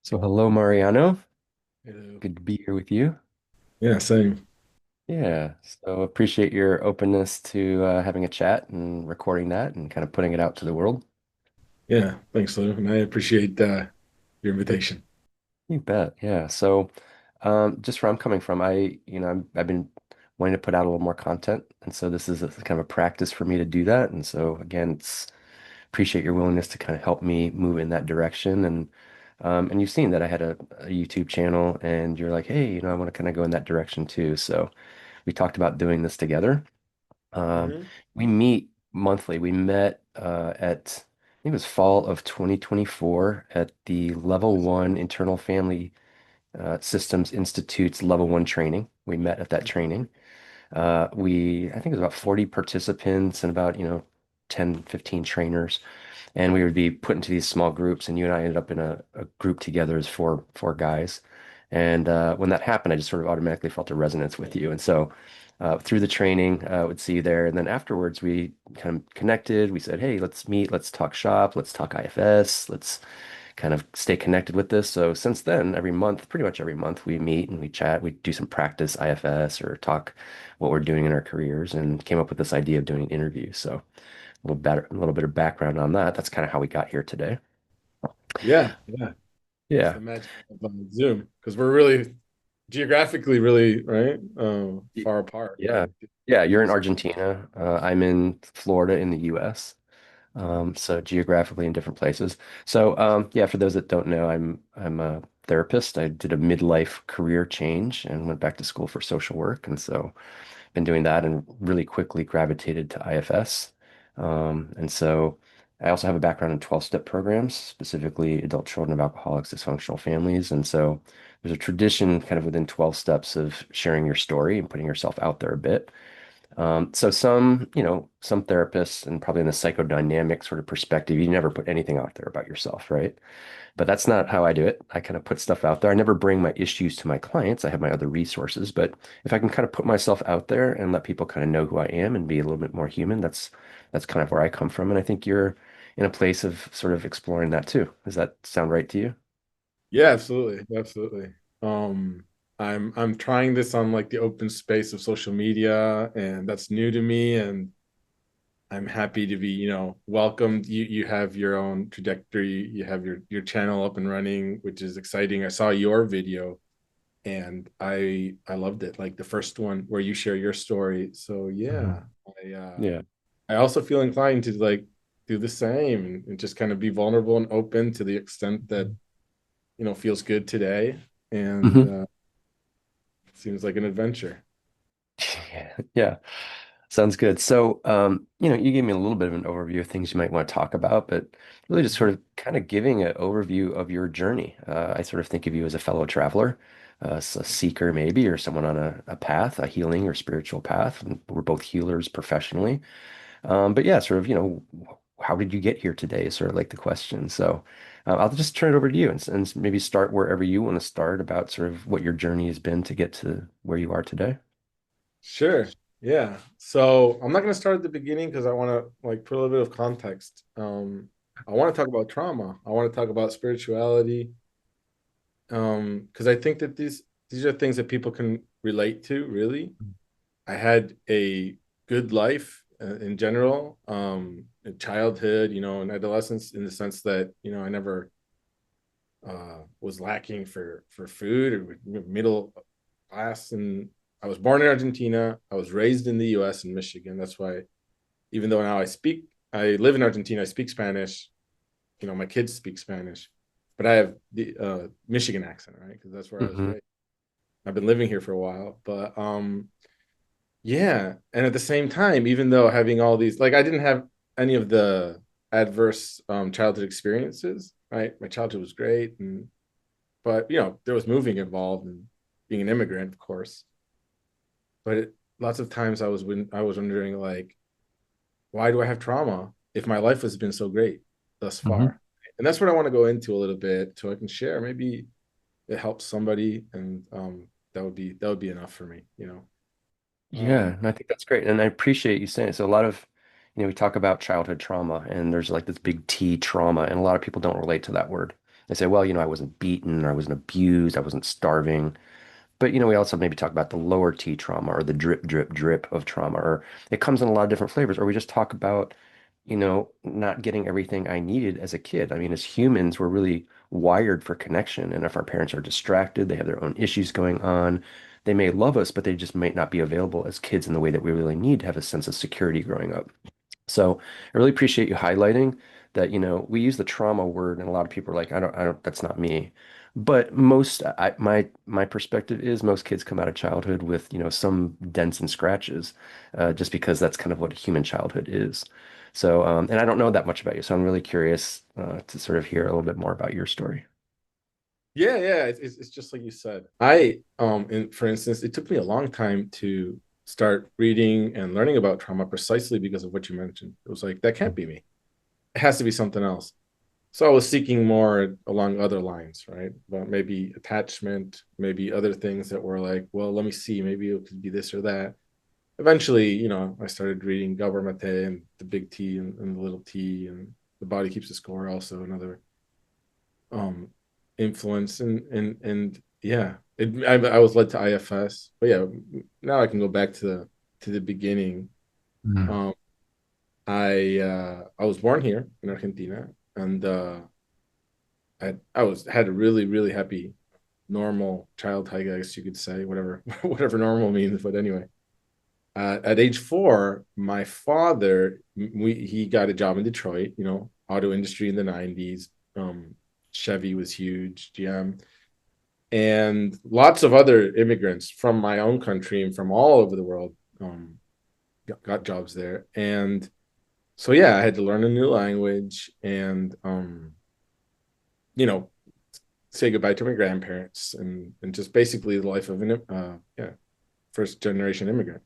So hello, Mariano. Hello. Good to be here with you. Yeah, same. Yeah, so appreciate your openness to having a chat and recording that and kind of putting it out to the world. Yeah, thanks, Lou. And I appreciate your invitation. You bet. Yeah. So just where I'm coming from, I've been wanting to put out a little more content, and so this is a kind of a practice for me to do that. And so again, it's appreciate your willingness to kind of help me move in that direction. And you've seen that I had a YouTube channel, and you're like, hey, I want to kind of go in that direction too. So we talked about doing this together. Um, Hmm. we meet monthly. We met I think it was fall of 2024 at the Level One Internal Family Systems Institute's Level One training. We met at that training. I think it was about 40 participants and about, 10, 15 trainers. And we would be put into these small groups, and you and I ended up in a group together as four guys. And when that happened, I just sort of automatically felt a resonance with you. And so through the training, I would see you there. And then afterwards, we kind of connected. We said, hey, let's meet, let's talk shop, let's talk IFS, let's kind of stay connected with this. So since then, every month, pretty much every month, we meet and we chat. We do some practice IFS or talk what we're doing in our careers and came up with this idea of doing an interview. So a little bit of background on that. That's kind of how we got here today. Yeah, yeah. It's Yeah. the magic of Zoom because we're really geographically really right Y- far apart. Yeah. Like, Yeah. You're in so, Argentina. I'm in Florida in the US. So geographically in different places. So yeah, for those that don't know, I'm a therapist. I did a midlife career change and went back to school for social work. And so been doing that and really quickly gravitated to IFS. And so I also have a background in 12-step programs, specifically adult children of alcoholics, dysfunctional families. And so there's a tradition kind of within 12 steps of sharing your story and putting yourself out there a bit. So some therapists and probably in the psychodynamic sort of perspective, you never put anything out there about yourself, right? But that's not how I do it. I kind of put stuff out there. I never bring my issues to my clients. I have my other resources, but if I can kind of put myself out there and let people kind of know who I am and be a little bit more human, that's kind of where I come from. And I think you're in a place of sort of exploring that too. Does that sound right to you? yeah, absolutely, absolutely. Um, I'm trying this on like the open space of social media, and that's new to me, and I'm happy to be, welcomed. You have your own trajectory. You have your channel up and running, which is exciting. I saw your video and I loved it. Like the first one where you share your story. So Mhm. yeah, I uh Yeah. I also feel inclined to like do the same and just kind of be vulnerable and open to the extent that, feels good today. And Hmm. it seems like an adventure. Yeah. Yeah. Sounds good. So, you gave me a little bit of an overview of things you might want to talk about, but really just sort Mhm. of kind of giving an overview of your journey. I sort of think of you as a fellow traveler, a seeker maybe, or someone on a path, a healing or spiritual path. And we're both healers professionally. But yeah, sort of, how did you get here today is sort of like the question. So, I'll just turn it over to you and maybe start wherever you want to start about sort of what your journey has been to get to where you are today. Sure. Yeah. So I'm not going to start at the beginning because I want to like put a little bit of context. I want to talk about trauma. I want to talk about spirituality. Because I think that these are things that people can relate to, really. I had a good life in general, in childhood, and adolescence, in the sense that I never was lacking for food or middle class. And I was born in Argentina. I was raised in the U.S. in Michigan. That's why, even though now I live in Argentina. I speak Spanish. My kids speak Spanish, but I have the Michigan accent, right? Because that's where I was Hmm. raised. I've been living here for a while, but yeah. And at the same time, even though having all these, like, I didn't have any of the adverse childhood experiences, right? My childhood was great, but there was moving involved and being an immigrant, of course. But lots of times I was wondering, like, why do I have trauma if my life has been so great thus Hmm. far? And that's what I want to go into a little bit, so I can share. Maybe it helps somebody, and that would be enough for me. Yeah, Um, and I think that's great. And I appreciate you saying it. So a lot of, we talk about childhood trauma and there's like this big T trauma, and a lot of people don't relate to that word. They say, well, I wasn't beaten, or I wasn't abused, I wasn't starving. But we also maybe talk about the lower T trauma or the drip, drip, drip of trauma, or it comes in a lot of different flavors. Or we just talk about, not getting everything I needed as a kid. I mean, as humans, we're really wired for connection. And if our parents are distracted, they have their own issues going on, they may love us, but they just might not be available as kids in the way that we really need to have a sense of security growing up. So I really appreciate you highlighting that, we use the trauma word and a lot of people are like, I don't, that's not me. But my perspective is most kids come out of childhood with, some dents and scratches, just because that's kind of what a human childhood is. So, and I don't know that much about you, so I'm really curious, to sort of hear a little bit more about your story. Yeah, yeah, it's just like you said. And for instance, it took me a long time to start reading and learning about trauma precisely because of what you mentioned. It was like, that can't be me. It has to be something else. So I was seeking more along other lines, right? But maybe attachment, maybe other things that were like, well, let me see, maybe it could be this or that. Eventually, I started reading Gabor Mate and the big T and the little T and the body keeps the score, also another um influence and yeah, I was led to IFS, but yeah, now I can go back to the beginning. Mm. Um, I was born here in Argentina, and I had a really really happy normal childhood, I guess you could say, whatever whatever normal means. But anyway, at age 4, my father he got a job in Detroit, auto industry in the 90s. Chevy was huge, GM, and lots of other immigrants from my own country and from all over the world got jobs there. And so yeah, I had to learn a new language and you know say goodbye to my grandparents and just basically the life of an yeah, first generation immigrant.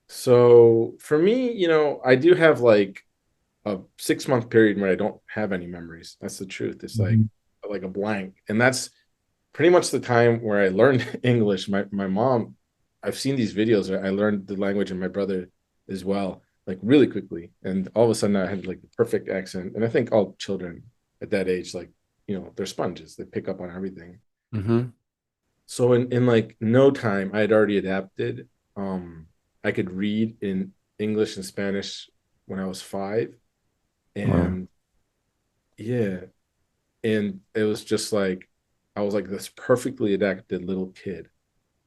So for me, I do have like a 6 month period where I don't have any memories. That's the truth. It's Mhm. like a blank, and that's pretty much the time where I learned English. My mom, I've seen these videos. I learned the language, and my brother as well, like really quickly. And all of a sudden, I had like the perfect accent. And I think all children at that age, like they're sponges. They pick up on everything. Hmm. So in like no time, I had already adapted. I could read in English and Spanish when I was 5, Wow. and yeah, and it was just like I was like this perfectly adapted little kid,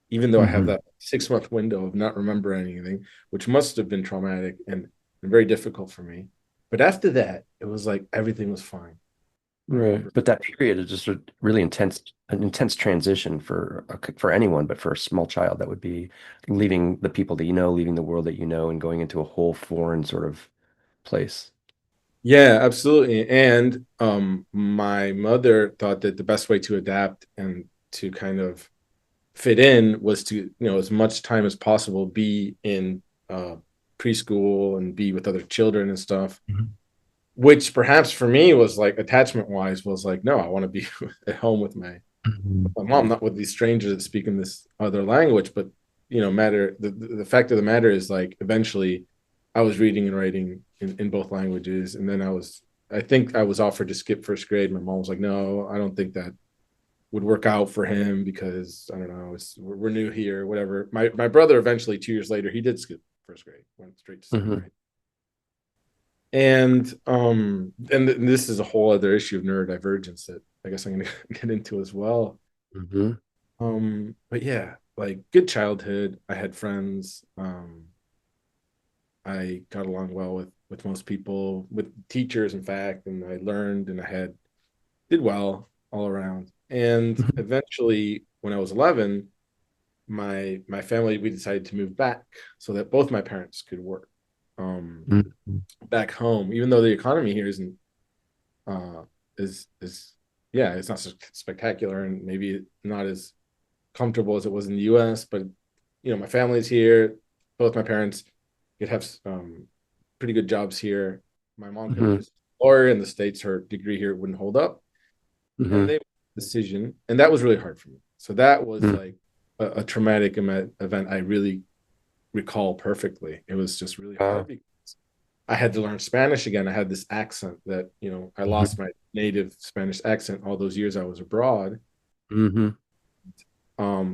even though I have Hmm. that 6 month window of not remembering anything, which must have been traumatic and very difficult for me. But after that, it was like everything was fine. I Right. remember. But that period is just a really an intense transition for anyone, but for a small child, that would be leaving the people that you know, leaving the world that you know, and going into a whole foreign sort of place. Yeah, absolutely. And my mother thought that the best way to adapt and to kind of fit in was to, as much time as possible be in preschool and be with other children and stuff, Mhm. which perhaps for me was like attachment wise was like, no, I want to be at home with my mom, not with these strangers that speak in this other language. But matter the fact of the matter is, like, eventually I was reading and writing in both languages, and then I think I was offered to skip first grade. My mom was like, no, I don't think that would work out for him because I don't know, we're new here, whatever. My brother eventually 2 years later he did skip first grade, went straight to second Hmm. grade. And this is a whole other issue of neurodivergence that I guess I'm going to get into as well. Hmm. But yeah, like good childhood. I had friends. I got along well with most people, with teachers, in fact, and I learned and I had did well all around. And eventually, when I was 11, my family, we decided to move back so that both my parents could work Hmm. back home, even though the economy here isn't uh is yeah, it's not so spectacular and maybe not as comfortable as it was in the US. But my family's here. Both my parents could have pretty good jobs here. My mom could have Hmm. just lawyer in the States. Her degree here wouldn't hold up, and Hmm. they made a decision, and that was really hard for me. So that was Hmm. like a traumatic event I really recall perfectly. It was just really hard Wow. because I had to learn Spanish again. I had this accent that, I lost Hmm. my native Spanish accent all those years I was abroad. Hmm.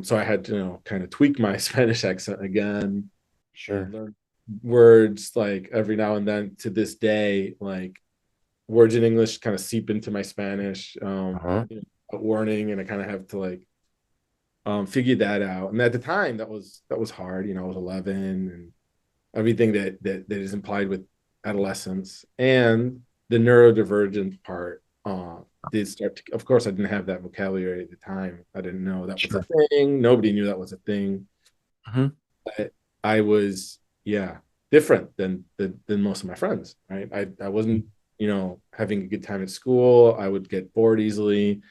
So I had to, kind of tweak my Spanish accent again and Sure. learn words like every now and then. To this day, like words in English kind of seep into my Spanish, Uh-huh. a warning, and I kind of have to like figure that out. And at the time, that was hard. I was 11, and everything that is implied with adolescence and the neurodivergent part did start to. Of course, I didn't have that vocabulary at the time. I didn't know that was a Sure. thing. Nobody knew that was a thing. Hmm. I was, yeah, different than most of my friends, right? I wasn't, having a good time at school. I would get bored easily.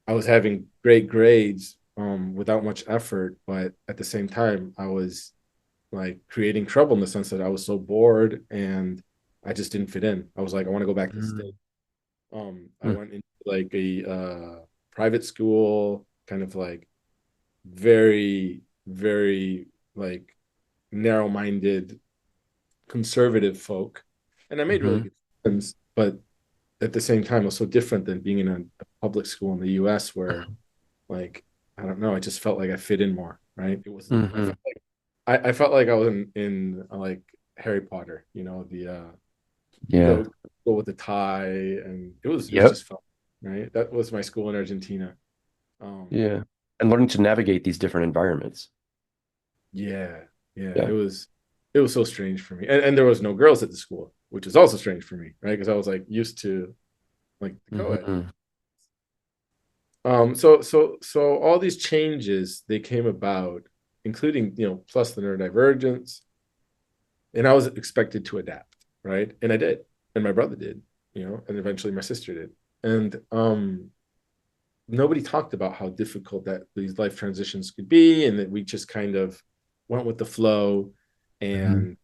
I was having great grades without much effort, but at the same time, I was like creating trouble in the sense that I was so bored and I just didn't fit in. I was like, I want to go back to the state. I went into like a private school, kind of like very, very like narrow-minded conservative folk, and I made really Hmm. good friends. But at the same time, it was so different than being in a public school in the U.S. where, like, I don't know, I just felt like I fit in more. Right? It was. I Hmm. felt like I felt like I was in like Harry Potter. Yeah. The go with the tie, and it was Yep. just fun. Right? That was my school in Argentina. Um, Yeah. And learning to navigate these different environments. yeah, yeah, Yeah. it was so strange for me, and there was no girls at the school, which is also strange for me, right? Because I was like used to like the co-ed. Hmm. So all these changes they came about, including plus the neurodivergence, and I was expected to adapt, right? And I did, and my brother did, and eventually my sister did, and nobody talked about how difficult that these life transitions could be, and that we just kind of went with the flow, Hmm. and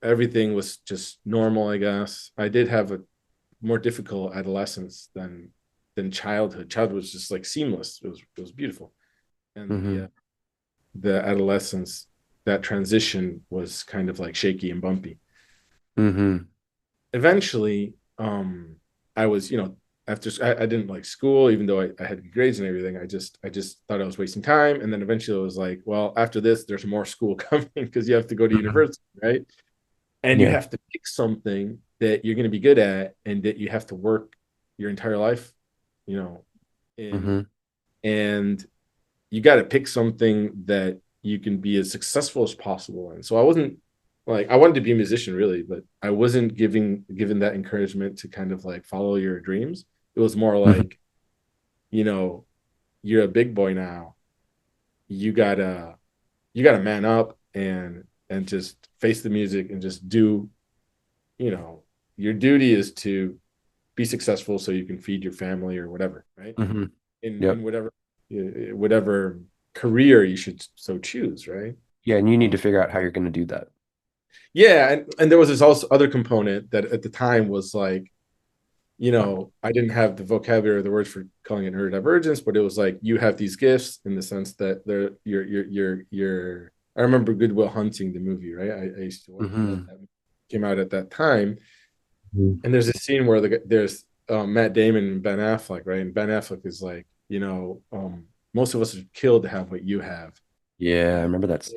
everything was just normal. I guess I did have a more difficult adolescence than childhood. Childhood was just like seamless. It was beautiful, and the Hmm. uh, the adolescence, that transition was kind of like shaky and bumpy. Hmm. Eventually, I was, after I didn't like school, even though I had good grades and everything. I just thought I was wasting time, and then eventually I was like, well, after this, there's more school coming because you have to go to Hmm. university, right? And you Yeah. have to pick something that you're going to be good at and that you have to work your entire life, you know, in, Hmm. and you got to pick something that you can be as successful as possible in. So I wasn't like, I wanted to be a musician really, but I wasn't given that encouragement to kind of like follow your dreams. It was more Hmm. like, you know, you're a big boy now. You gotta you gotta man up and just face the music and just do, you know, your duty is to be successful so you can feed your family or whatever, right? Hmm. In Yep. whatever career you should so choose, right? Yeah. And you need Uh, to figure out how you're going to do that. yeah, and there was this also other component that at the time was like, I didn't have the vocabulary or the words for calling it neurodivergence, but it was like you have these gifts in the sense that you're. I remember Goodwill Hunting, the movie, right? I used to love Hmm. that movie. Came out at that time, Hmm. and there's a scene where there's Matt Damon and Ben Affleck, right? And Ben Affleck is like, most of us are killed to have what you have, Yeah. I and remember that.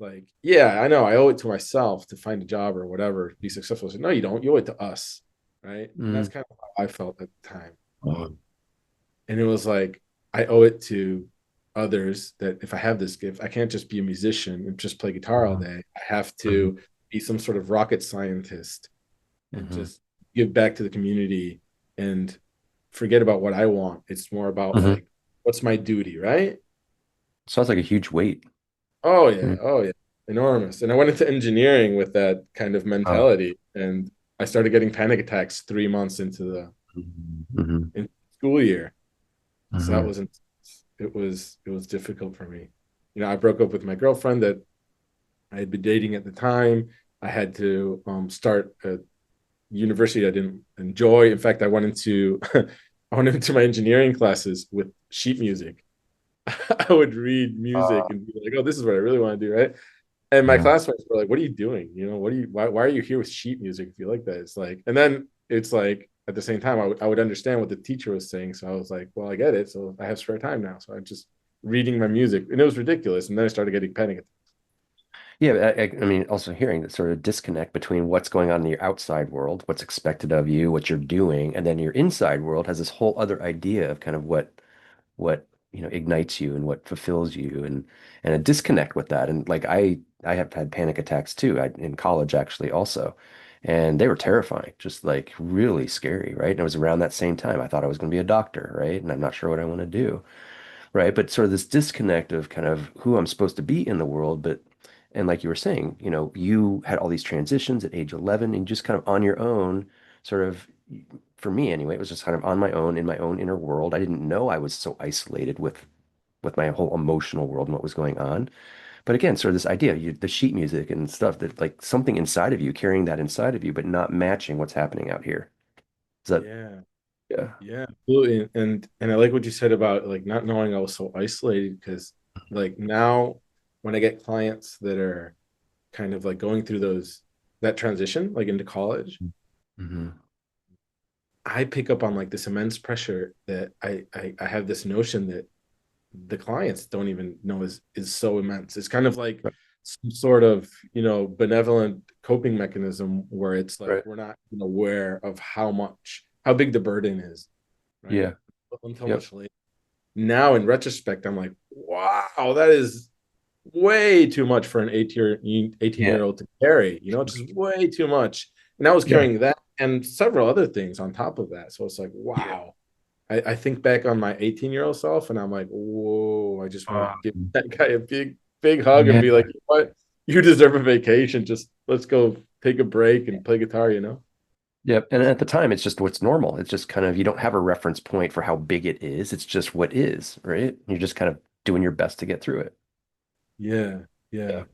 like, yeah, I know, I owe it to myself to find a job or whatever, be successful. So, no, you don't. You owe it to us, right? And that's Mm. kind of how I felt at the time. Oh. And it was like I owe it to others that if I have this gift, I can't just be a musician and just play guitar all day. I have Hmm. to be some sort of rocket scientist and Hmm. just give back to the community and forget about what I want. It's more about Hmm. like, what's my duty, right? Sounds like a huge weight. Oh yeah, Mm. oh yeah, enormous. And I went into engineering with that kind of Oh. mentality, and I started getting panic attacks 3 months into the Hmm. in school year. So that Hmm. wasn't. It was difficult for me. I broke up with my girlfriend that I had been dating at the time. I had to start a university I didn't enjoy. In fact, I went into my engineering classes with sheet music. I would read music Uh, and be like, "Oh, this is what I really want to do," right? And my Yeah. classmates were like, "What are you doing? You know, why are you here with sheet music if you like that?" It's like, and then it's like at the same time, I would understand what the teacher was saying. So I was like, well, I get it. So I have spare time now. So I'm just reading my music. And it was ridiculous. And then I started getting panic attacks. Yeah, I mean, also hearing that sort of disconnect between what's going on in your outside world, what's expected of you, what you're doing, and then your inside world has this whole other idea of kind of what ignites you and what fulfills you, and a disconnect with that. And like I have had panic attacks too, in college actually also, and they were terrifying, just like really scary, right? And it was around that same time I thought I was going to be a doctor, right? And I'm not sure what I want to do. Right. But sort of this disconnect of kind of who I'm supposed to be in the world. But, and like you were saying, you had all these transitions at age 11 and just kind of on your own, sort of, for me anyway, it was just kind of on my own in my own inner world. I didn't know I was so isolated with my whole emotional world and what was going on. But again, sort of this idea, the sheet music and stuff that like something inside of you, carrying that inside of you, but not matching what's happening out here. Is that, Yeah. yeah. Yeah. Absolutely. And I like what you said about like not knowing I was so isolated because like now when I get clients that are kind of like going through that transition, like into college, Hmm. I pick up on like this immense pressure that I have this notion that the clients don't even know is so immense. It's kind of like Right. some sort of benevolent coping mechanism where it's like Right. we're not even aware of how big the burden is, right? Yeah. Until Yep. much later. Now in retrospect, I'm like, wow, that is way too much for an 18 Yeah. year old to carry, just way too much. And I was Yeah. carrying that and several other things on top of that. So it's like, Yeah. wow. I think back on my 18-year-old self and I'm like, whoa, I just want to give Um, that guy a big, big hug and yeah. be like, you know what? You deserve a vacation. Just let's go take a break and play guitar. Yep. And at the time, it's just what's normal. It's just kind of, you don't have a reference point for how big it is. It's just what is, right? You're just kind of doing your best to get through it. Yeah, yeah, Yeah.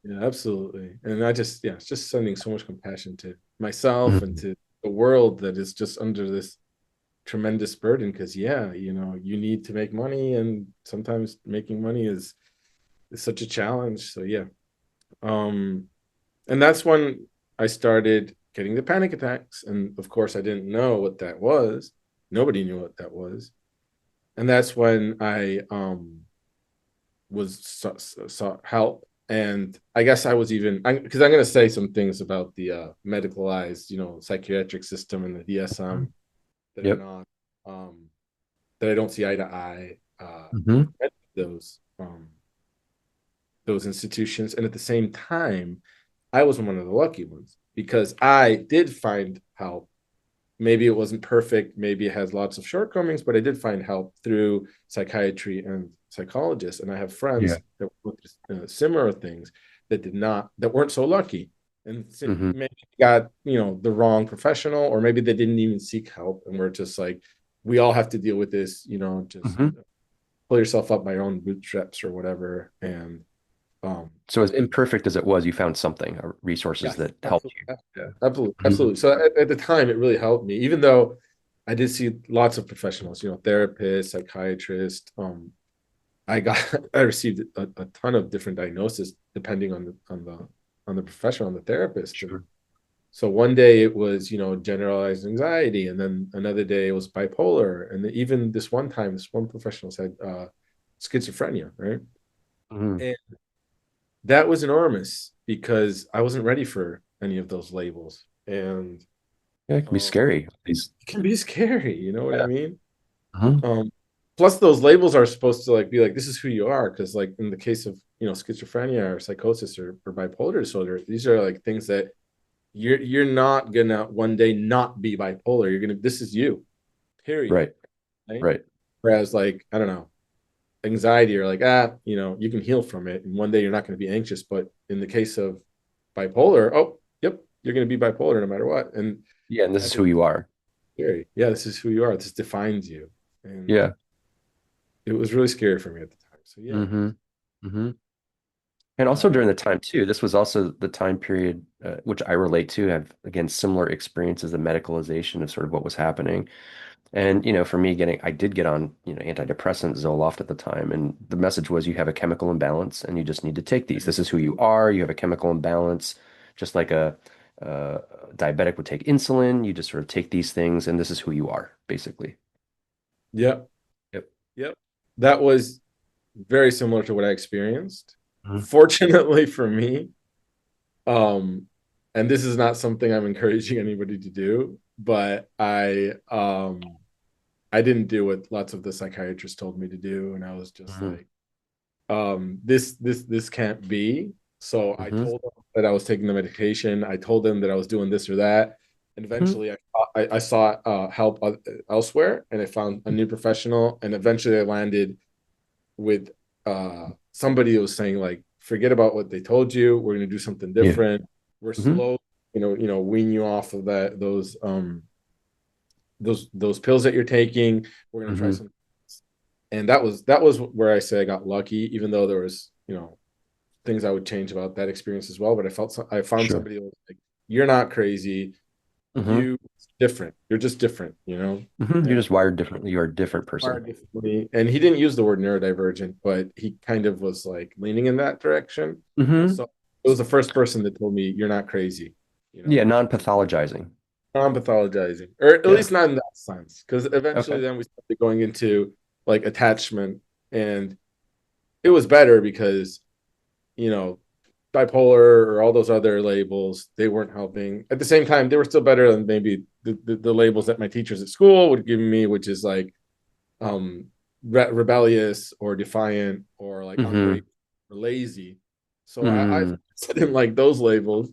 yeah, absolutely. And yeah, it's just sending so much compassion to myself and Mhm. to the world that is just under this tremendous burden. Because yeah, you need to make money, and sometimes making money is such a challenge. So yeah, um, and that's when I started getting the panic attacks, and of course, I didn't know what that was. Nobody knew what that was, and that's when I was sought help. And I guess I was even because I'm going to say some things about the medicalized, psychiatric system and the DSM that are Yep. not that I don't see eye to eye with Hmm. those institutions. And at the same time, I was one of the lucky ones because I did find help. Maybe it wasn't perfect, maybe it has lots of shortcomings, but I did find help through psychiatry and psychologists. And I have Yeah. friends that went through similar things that weren't so lucky, and Hmm. maybe got the wrong professional, or maybe they didn't even seek help, and we're just like, we all have to deal with this, just Hmm. pull yourself up by your own bootstraps or whatever. And um, So as imperfect as it was, you found something, resources yes, that helped absolutely, you. Yeah. absolutely, Mhm. absolutely. So at the time, it really helped me, even though I did see lots of professionals, therapists, psychiatrists. I received a ton of different diagnoses depending on the professional, on the therapist. And Sure. so one day it was, generalized anxiety, and then another day it was bipolar, and even this one time, this one professional said schizophrenia, right? Hmm. And that was enormous because I wasn't ready for any of those labels, and Yeah, it can be um, scary. These. it can be scary. You know what I Yeah. mean? Hmm. Um, Plus, those labels are supposed to like be like, this is who you are, because like in the case of schizophrenia or psychosis or bipolar disorder, these are like things that you're not gonna one day not be bipolar. You're gonna This is you, period. Right. Right? Right. Whereas like I don't know, anxiety, or like you can heal from it, and one day you're not going to be anxious. But in the case of bipolar, oh yep, you're going to be bipolar no matter what. And Yeah. And this at is the who you are. scary, yeah, this is who you are. This defines you, and Yeah. it was really scary for me at the time. So yeah. Hmm. Hmm. And also um during the time too, this was also the time period which I relate to, have again similar experiences, the medicalization of sort of what was happening. And, for me I did get on, antidepressant Zoloft at the time. And the message was you have a chemical imbalance and you just need to take these. This is who you are. You have a chemical imbalance, just like a diabetic would take insulin. You just sort of take these things and this is who you are, basically. Yep. Yep. Yep. That was very similar to what I experienced. Mhm. Fortunately for me, um, and this is not something I'm encouraging anybody to do, but I didn't do what lots of the psychiatrists told me to do, and I was just Mhm. like, this can't be. So I Mhm. told them that I was taking the medication. I told them that I was doing this or that, and Mhm. eventually I sought help elsewhere, and I found a new professional, and eventually I landed with somebody who was saying like, forget about what they told you. We're going to do something Yeah. different. We're Mhm. slow, wean you off of that those pills that you're taking. We're going to try Mhm. something else. And that was where I say I got lucky, even though there was things I would change about that experience as well. But I found Sure. somebody who was like, you're not crazy. Mhm. You different. You're just different. Mhm. You're And just wired differently. You're a different person. wired differently. And he didn't use the word neurodivergent, but he kind of was like leaning in that direction. Mhm. So it was the first person that told me you're not crazy, you Yeah, know, non-pathologizing. non-pathologizing, or at Yeah. least not in that sense. Because eventually Okay. then we started going into like attachment, and it was better because, you know, bipolar or all those other labels, they weren't helping. At the same time, they were still better than maybe the labels that my teachers at school would give me, which is like um rebellious or defiant or like Mhm. ungrateful or lazy. So I Mhm. didn't like those labels,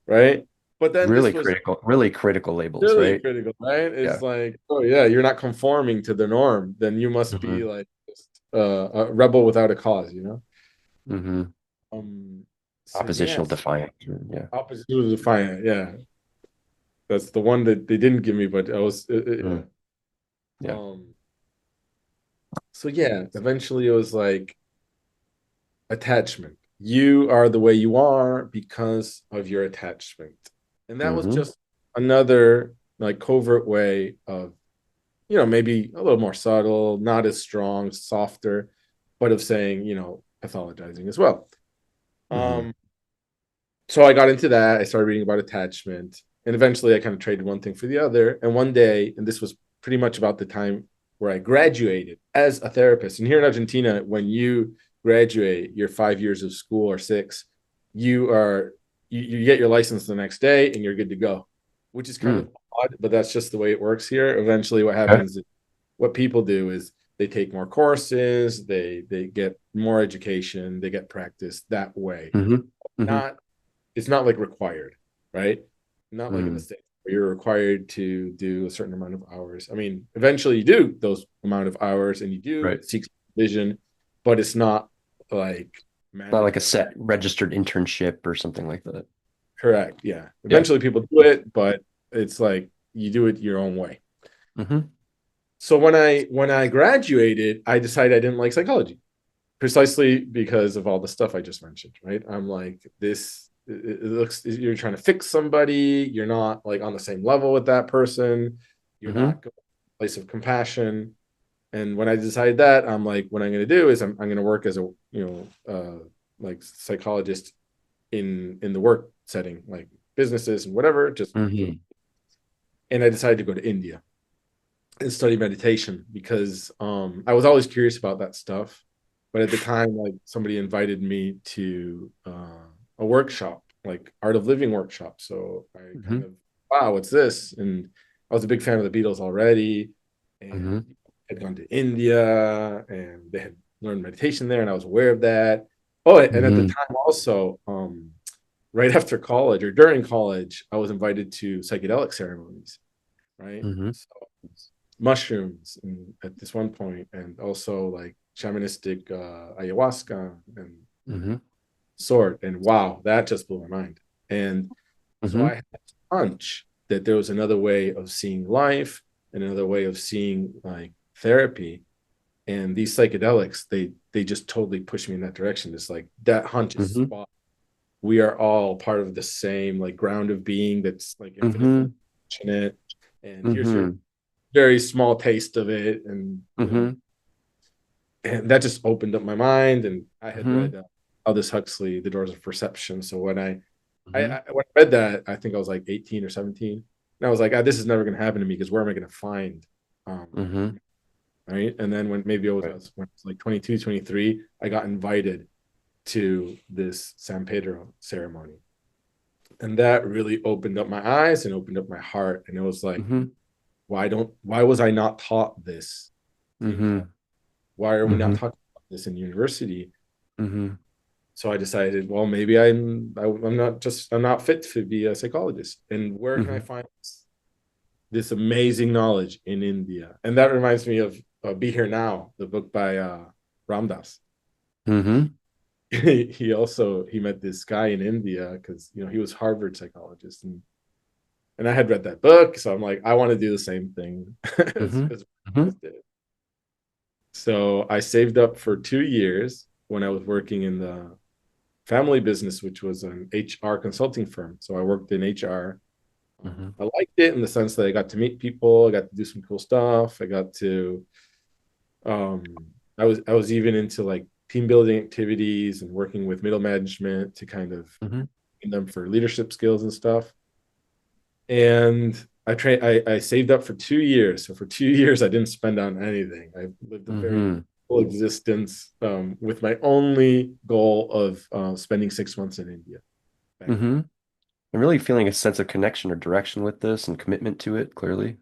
right? But then this was Really critical labels, really right? critical, right? It's Yeah. like, oh yeah, you're not conforming to the norm, then you must be Mhm. like just a rebel without a cause. Mhm. So Oppositional yes, defiant. Yeah. opposite to defiant, yeah. That's the one that they didn't give me, but I was yeah. Mm. Yeah. Um, so yeah, eventually it was like attachment. You are the way you are because of your attachment. And that was Mhm. just another like covert way of, maybe a little more subtle, not as strong, softer, but of saying, pathologizing as well. Mhm. Um, so I got into that. I started reading about attachment, and eventually I kind of traded one thing for the other. And one day, and this was pretty much about the time where I graduated as a therapist. And here in Argentina, when you graduate your 5 years of school or six, you get your license the next day and you're good to go, which is kind of Mm. odd, but that's just the way it works here. Eventually, what Okay. happens is what people do is they take more courses, they get more education, they get practice that way. Mhm. Mhm. Not It's not like required, right? Not like in the Mm. States where you're required to do a certain amount of hours. I mean, eventually you do those amount of hours and you do Right. seek vision, but it's not like Not like a mandatory. set registered internship or something like that. Correct. Yeah. Yeah. Eventually people do it, but it's like you do it your own way. Mhm. So when I graduated, I decided I didn't like psychology precisely because of all the stuff I just mentioned, right? I'm like, it looks, you're trying to fix somebody, you're not like on the same level with that person, you're Mhm. not going to a place of compassion. And when I decided that, I'm like, what I'm going to do is I'm going to work as a, like psychologist in the work setting, like businesses and whatever, just, Mhm. and I decided to go to India and study meditation because I was always curious about that stuff. But at the time, like somebody invited me to a workshop, like art of living workshop. So I kind Mhm. of, wow, what's this? And I was a big fan of the Beatles already, and Mhm. had gone to India, and they had learned meditation there, and I was aware of that. Oh, and at the Mhm. time also, right after college or during college, I was invited to psychedelic ceremonies, right? Mhm. So mushrooms at this one point, and also like shamanistic ayahuasca and Mhm. sort. And wow, that just blew my mind. And so I Mhm. had a hunch that there was another way of seeing life and another way of seeing like therapy. And these psychedelics, they just totally pushed me in that direction. It's like that hunch is Mhm. spot. We are all part of the same like ground of being that's like infinitely Mhm. passionate. And here's your Mhm. very small taste of it, and Mm-hmm. and that just opened up my mind. And I had Mm-hmm. read Aldous Huxley, The Doors of Perception. So Mm-hmm. when I read that, I think I was like 18 or 17, and I was like, this is never going to happen to me because where am I going to find, um, Mm-hmm. right? And then when maybe it was Right. when I was like 22, 23, I got invited to this San Pedro ceremony, and that really opened up my eyes and opened up my heart. And it was like, Mm-hmm. why was I not taught this in college? Mm-hmm. Why are we not Mm-hmm. talking about this in university? Mm-hmm. So I decided, well, maybe I'm not fit to be a psychologist. And where can I Mm-hmm. find this amazing knowledge in India? And that reminds me of Be Here Now, the book by Ramdas. Mm-hmm. He met this guy in India because he was Harvard psychologist, and I had read that book, so I'm like, I want to do the same thing Mm-hmm. as Mm-hmm. did. So I saved up for 2 years when I was working in the family business, which was an HR consulting firm. So I worked in HR. Mm-hmm. I liked it in the sense that I got to meet people, I got to do some cool stuff. I got to, I was even into like team building activities and working with middle management to kind of Mm-hmm. train them for leadership skills and stuff. And I saved up for 2 years. So for 2 years, I didn't spend on anything. I lived a very Mm-hmm. full existence, with my only goal of spending 6 months in India back then. Mm-hmm. I'm really feeling a sense of connection or direction with this and commitment to it, clearly.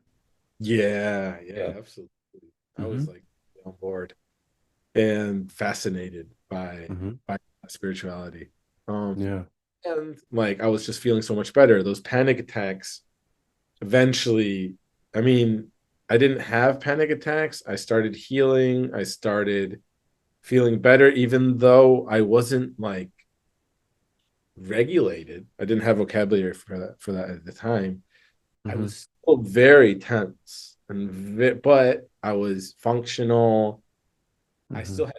Yeah, Yeah. yeah, absolutely. I Mm-hmm. was like on board and fascinated Mm-hmm. by spirituality. Um, Yeah. and like I was just feeling so much better. Those panic attacks eventually, I mean, I didn't have panic attacks. I started healing. I started feeling better, even though I wasn't like regulated. I didn't have vocabulary for that at the time. I Mm-hmm. was still very tense, but I was functional. I Mm-hmm. still had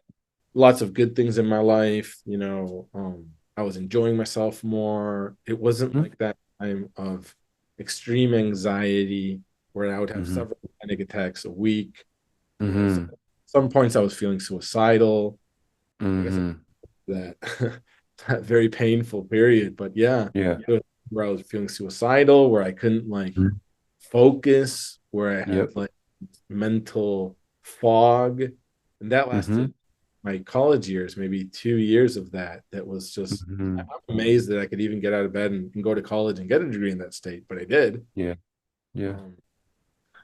lots of good things in my life. I was enjoying myself more. It wasn't like that time of extreme anxiety where I would have Mm-hmm. several panic attacks a week. Mm-hmm. Some points I was feeling suicidal. Like I said, Mm-hmm. that that very painful period. But yeah, Yeah. it was where I was feeling suicidal, where I couldn't like Mhm. focus, where I had Yep. like mental fog. And that Mm-hmm. lasted my college years, maybe 2 years of that. That was just, Mm-hmm. I'm amazed that I could even get out of bed and go to college and get a degree in that state, but I did. Yeah. Yeah. Um,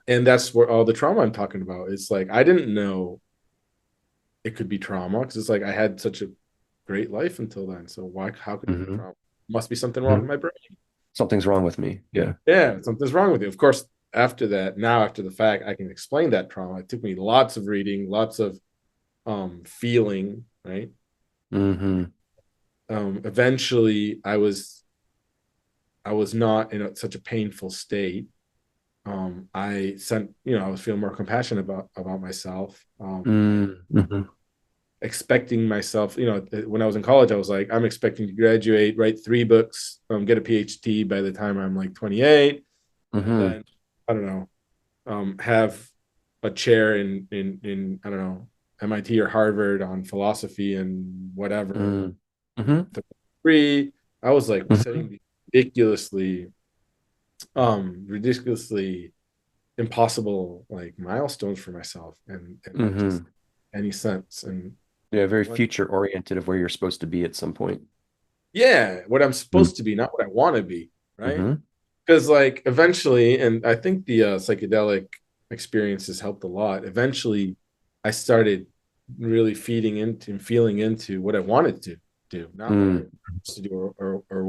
and that's where all the trauma I'm talking about. It's like I didn't know it could be trauma because it's like I had such a great life until then. So how could it be Mm-hmm. trauma? Must be something wrong Mm-hmm. with my brain. Something's wrong with me. Yeah. Yeah, something's wrong with you. Of course, after that, now after the fact, I can explain that trauma. It took me lots of reading, lots of feeling, right? Mm-hmm. Eventually I was not in such a painful state. I was feeling more compassionate about myself. Mm-hmm. Expecting myself, when I was in college, I was like, I'm expecting to graduate, write 3 books, get a PhD by the time I'm like 28, and Mm-hmm. then I don't know, have a chair in I don't know, MIT or Harvard on philosophy and whatever. Mm-hmm. Three, I was like Mm-hmm. setting these ridiculously impossible like milestones for myself, and that just Mm-hmm. any sense. And Yeah, very when, future oriented of where you're supposed to be at some point. yeah, what I'm supposed to be, not what I want to be, right? Mm-hmm. Because like eventually, and I think the psychedelic experiences helped a lot. Eventually I started really feeding into and feeling into what I wanted to do, not what I Mm-hmm. was to do, or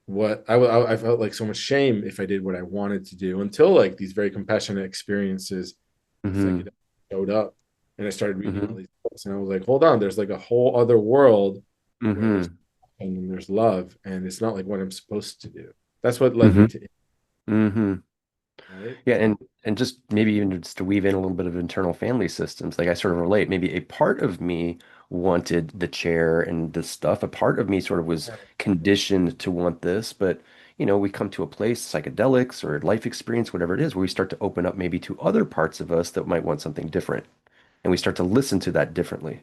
what I felt like so much shame if I did what I wanted to do, until like these very compassionate experiences with Mm-hmm. psychedelics showed up, and I started reading all Mm-hmm. these books, and I was like, hold on, there's like a whole other world where there's Mm-hmm. and there's love, and it's not like what I'm supposed to do. That's what led me Mm-hmm. to it, Mm-hmm. right. Yeah, and just maybe even just to weave in a little bit of internal family systems, like I sort of relate. Maybe a part of me wanted the chair and this stuff. A part of me sort of was conditioned to want this, but we come to a place, psychedelics or life experience, whatever it is, where we start to open up maybe to other parts of us that might want something different. And we start to listen to that differently.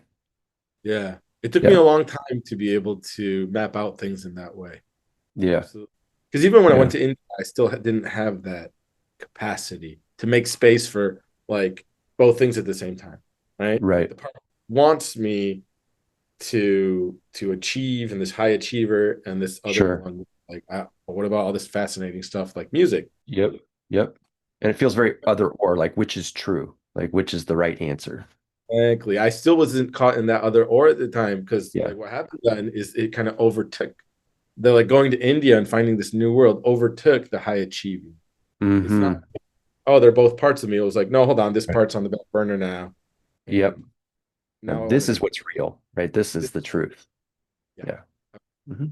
Yeah. It took me Yeah. a long time to be able to map out things in that way. Yeah. Absolutely. Because even when I went Yeah. to India, I still didn't have that capacity to make space for like both things at the same time, right? Like Right. the part wants me to achieve and this high achiever and this other Sure. one like what about all this fascinating stuff like music? Yep. Yep. And it feels very other or like which is true, like which is the right answer. Exactly. I still wasn't caught in that other or at the time because Yeah. like what happened then is it kind of overtook the like going to India and finding this new world overtook the high achieving. It's not, Mm-hmm. oh, they're both parts of me. It was like, no, hold on, this Right. part's on the back burner now. Yep. And Now now I want this to is do what's real, right? This is this. the truth. Yeah. Yeah. Mm-hmm.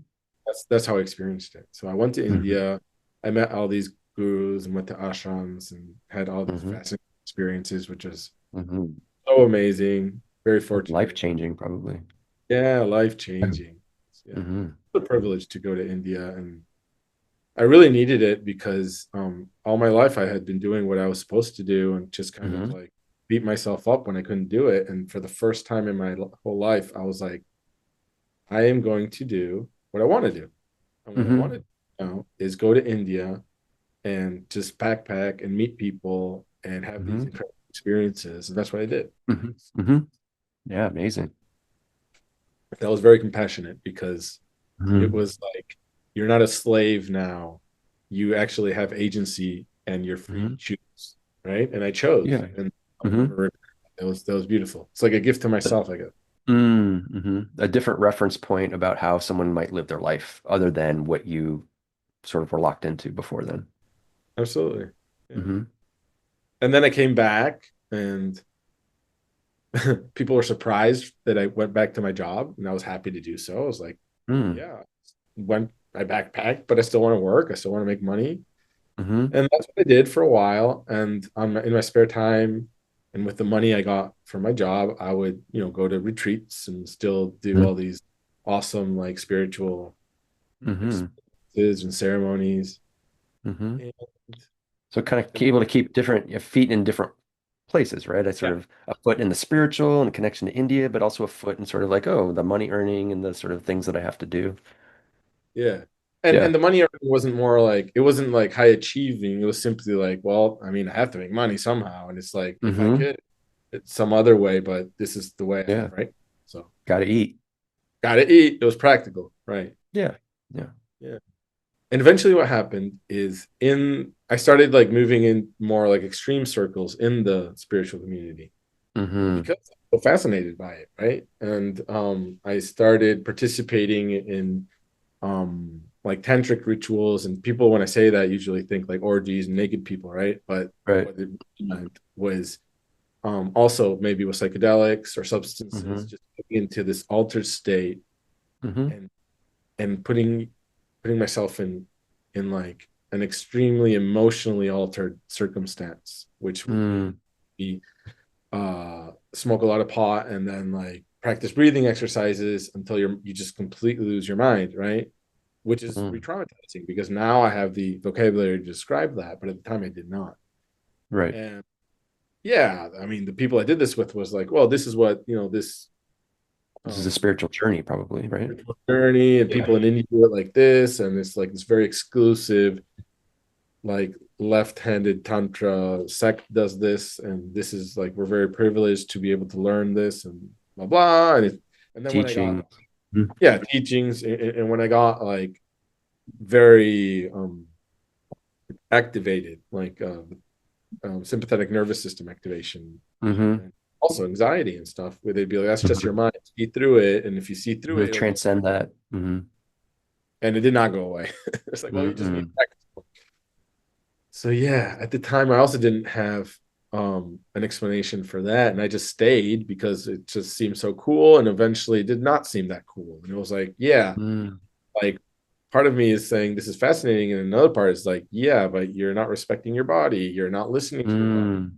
That's how I experienced it. So I went to Mm-hmm. India. I met all these gurus and went to ashrams and had all these Mm-hmm. fascinating experiences, which was Mm-hmm. so amazing. Very fortunate. Life-changing, probably. Yeah, life changing. Yeah, Mm-hmm. it's a privilege to go to India, and I really needed it because all my life I had been doing what I was supposed to do and just kind of Mm-hmm. like beat myself up when I couldn't do it. And for the first time in my whole life, I was like, I am going to do what I want to do. And what I want to Mm-hmm. do now is go to India and just backpack and meet people and have these Mm-hmm. incredible experiences. And that's what I did. Mm-hmm. Mm-hmm. Yeah, amazing. That was very compassionate because it Mm-hmm. was like, you're not a slave now. You actually have agency and you're free Mm-hmm. to choose. Right. And I chose. Yeah. And I'll Mm-hmm. never, that was beautiful. It's like a gift to myself, I guess. Mm-hmm. A different reference point about how someone might live their life other than what you sort of were locked into before then. Absolutely. Yeah. Mm-hmm. And then I came back and people were surprised that I went back to my job and I was happy to do so. I was like, Mm. yeah, went I backpacked, but I still want to work. I still want to make money. Mm-hmm. And that's what I did for a while. And in my spare time and with the money I got from my job, I would, go to retreats and still do all these awesome, like spiritual Mm-hmm. experiences and ceremonies. Mm-hmm. And, So kind of and able to keep different feet in different places, right? I sort yeah, of a foot in the spiritual and connection to India, but also a foot in sort of like, oh, the money earning and the sort of things that I have to do. yeah. And Yeah. the money wasn't more like it wasn't like high achieving. It was simply like, well, I mean, I have to make money somehow. And it's like if I Mm-hmm. could, it's some other way, but this is the way I Yeah. have, right? So Got to eat. gotta eat. It was practical, right? Yeah. Yeah. Yeah. And eventually what happened is in I started like moving in more like extreme circles in the spiritual community Mm-hmm. because I'm so fascinated by it, right? And I started participating in like tantric rituals, and people when I say that usually think like orgies and naked people, right? But Right. what it meant was also maybe with psychedelics or substances, Mm-hmm. just getting into this altered state Mm-hmm. and putting myself in like an extremely emotionally altered circumstance, which would Mm-hmm. be smoke a lot of pot and then like practice breathing exercises until you just completely lose your mind, right? Which is Mm-hmm. re-traumatizing because now I have the vocabulary to describe that, but at the time I did not. Right. And yeah, I mean, the people I did this with was like, well, this is what this This is a um spiritual journey, probably, right? journey, and Yeah. people in India do it like this, and it's like this very exclusive, like left-handed tantra sect does this, and this is like we're very privileged to be able to learn this, and blah blah. And then when I got Teaching. Mm-hmm. yeah teachings, and when I got like very activated, like sympathetic nervous system activation, Mm-hmm. and also anxiety and stuff, where they'd be like, "That's just your mind. See through it, and if you see through Mm-hmm. it, it'll go." Transcend that. Mm-hmm. And it did not go away. It's like, well, you just need Mm-hmm. practice. So yeah, at the time, I also didn't have an explanation for that, and I just stayed because it just seemed so cool, and eventually it did not seem that cool, and it was like, yeah, Mm-hmm. like part of me is saying this is fascinating, and another part is like, yeah, but you're not respecting your body, you're not listening to your body,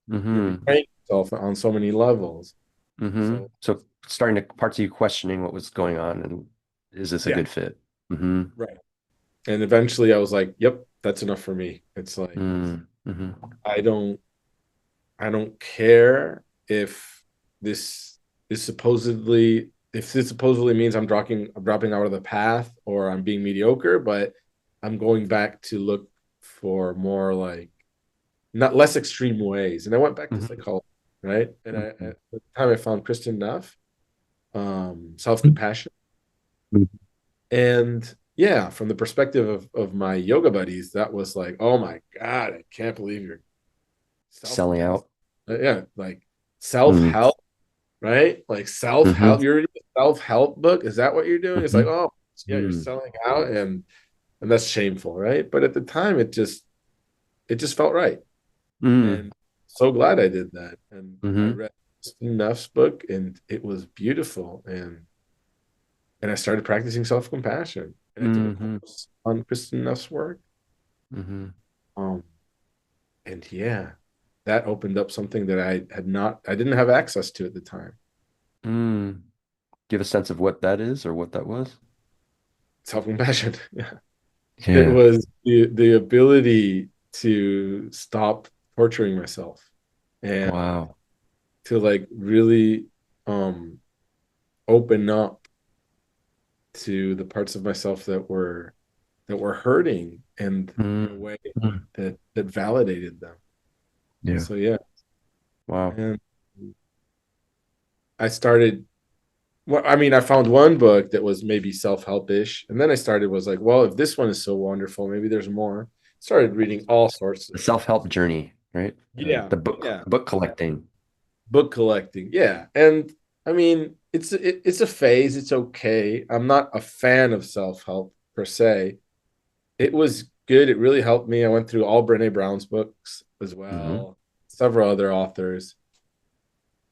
you're Mm-hmm. betraying yourself on so many levels. Mm-hmm. So So starting to parts of you questioning what was going on and is this a yeah, good fit? Mm-hmm. right. And eventually I was like, yep, that's enough for me. It's like Mm, mm-hmm. I don't I don't care if this is supposedly if this supposedly means I'm dropping out of the path or I'm being mediocre, but I'm going back to look for more like not less extreme ways. And I went back to Mm-hmm. psychology, right? And Mm-hmm. at the time I found Kristen Neff, self-compassion. And yeah, from the perspective of my yoga buddies, that was like, oh my God, I can't believe you're Selling self-compassion. out. Yeah, like Mm, self-help, right? Like mm-hmm. self-help. You're reading a self-help book. Is that what you're doing? It's like, Mm-hmm. oh yeah, you're Mm, selling out and that's shameful, right? But at the time it just felt right. mm, And so glad I did that. And I mm-hmm. read Neff's book and it was beautiful. And I started practicing self-compassion. And I took a Mm-hmm. course on Kristen Neff's work. Mm-hmm. Um, and yeah, that opened up something that I didn't have access to at the time. Mm. Do you have a sense of what that is or what that was? Self-compassion. Yeah. It Yeah. was the ability to stop torturing myself and Wow. to like really um open up to the parts of myself that were hurting and in a Mm. way Mm. that validated them. Yeah. So yeah, Wow. and I started well, I mean, I found one book that was maybe self-help-ish, and then I started was like, well, if this one is so wonderful, maybe there's more. Started reading all sorts The of self-help journey, right? yeah, The book yeah, book collecting. book collecting. Yeah. And I mean, it's a phase, it's okay. I'm not a fan of self-help per se. It was good. It really helped me. I went through all Brené Brown's books as Mm-hmm. well, several other authors.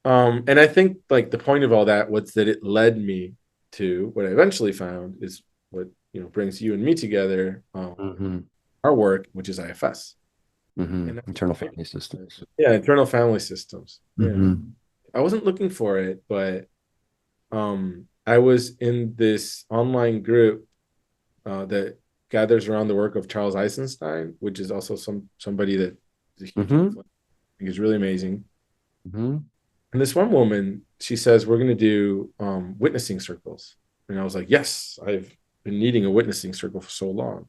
And I think like the point of all that was that it led me to what I eventually found is what brings you and me together, Mm-hmm. our work, which is IFS. Mm-hmm. And Internal family systems. yeah, internal family systems. Yeah, Mm-hmm. I wasn't looking for it, but I was in this online group that gathers around the work of Charles Eisenstein, which is also somebody that is a huge Mm-hmm. influence. I think is really amazing. Mm-hmm. And this one woman, she says, we're going to do witnessing circles. And I was like, yes, I've been needing a witnessing circle for so long.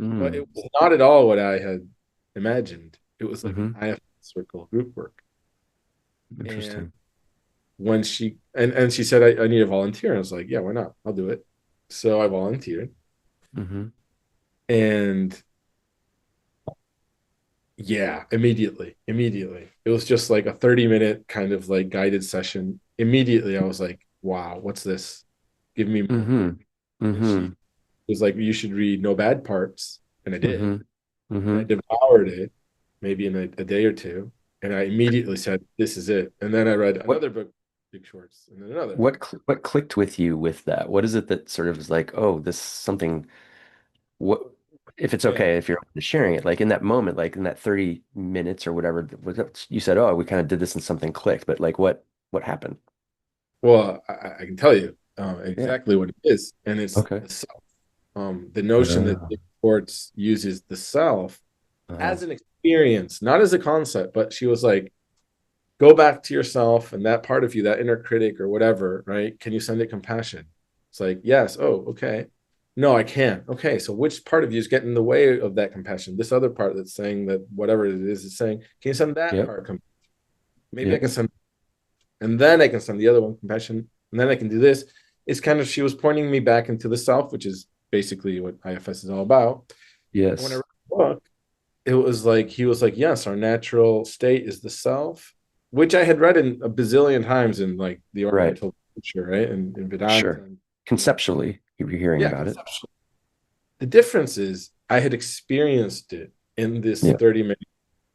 But it Mm. was not at all what I had imagined. It was like an Mm-hmm. IF circle group work. And Interesting. when and she said, I need a volunteer. And I was like, yeah, why not? I'll do it. So I volunteered. Mm-hmm. And yeah, immediately. It was just like a 30-minute kind of like guided session. Immediately, I was like, wow, what's this? Give me more. Mm-hmm. And she Mm-hmm. was like, you should read No Bad Parts. And I did. Mm-hmm. And I Mm-hmm. devoured it maybe in a day or two. And I immediately said, this is it. And then I read What another book, Big Shorts, and then another. what clicked with you with that? What is it that sort of is like, oh, this something what if it's Yeah. okay if you're open to sharing it, like in that moment, like in that 30 minutes or whatever, you said, oh, we kind of did this and something clicked, but like what happened? Well, I can tell you Yeah. exactly what it is. And it's Okay. the self. The notion that Uh, Big Shorts uses the self uh, as an experience, not as a concept, but she was like, go back to yourself and that part of you, that inner critic or whatever, right? Can you send it compassion? It's like, yes. Oh, okay. No, I can't. Okay. So which part of you is getting in the way of that compassion? This other part that's saying that whatever it is saying, can you send that yep. part? Maybe I Yep. can send, and then I can send the other one compassion, and then I can do this. It's kind of, she was pointing me back into the self, which is basically what IFS is all about. And when I Yes. read the book, it was like he was like, yes, our natural state is the self, which I had read in a bazillion times in like the Right. Oriental literature, right? And in Vedanta. Sure. Conceptually, you were hearing Yeah, about it. conceptually. The difference is I had experienced it in this Yeah. 30-minute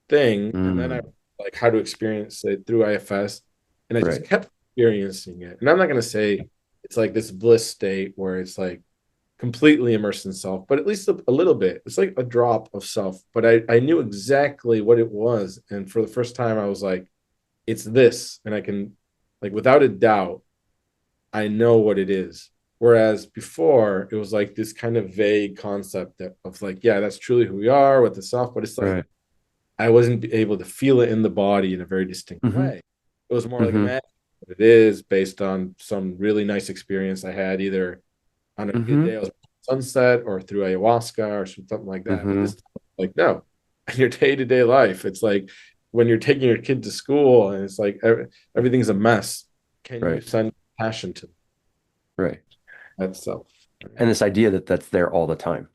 thing, and then I Mm, like how to experience it through IFS, and I just right. kept experiencing it. And I'm not gonna say it's like this bliss state where it's like completely immersed in self, but at least a little bit. It's like a drop of self. But I knew exactly what it was. And for the first time, I was like, it's this. And I can, like, without a doubt, I know what it is. Whereas before, it was like this kind of vague concept of like, yeah, that's truly who we are with the self, but it's like Right. I wasn't able to feel it in the body in a very distinct Hmm. way. It was more like Hmm. imagine what it is based on some really nice experience I had either on a good Hmm. day, I was sunset or through ayahuasca or something like that. But Hmm. this time, like, no, in your day to day life, it's like when you're taking your kid to school and it's like everything's a mess. Can you Right. send passion to Right. that self? Right? And this idea that that's there all the time,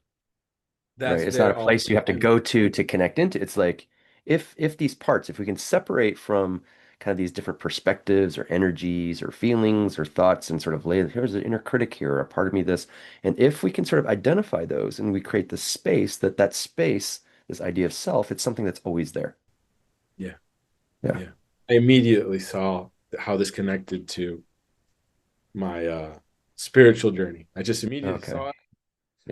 That's right? It's not a there all place you have to the time. go to connect into. It's like if these parts, if we can separate from kind of these different perspectives or energies or feelings or thoughts and sort of lay, here's an inner critic here, or a part of me this, and if we can sort of identify those and we create the space that space, this idea of self, it's something that's always there. Yeah, Yeah. yeah. I immediately saw how this connected to my spiritual journey. I just immediately Okay. saw it.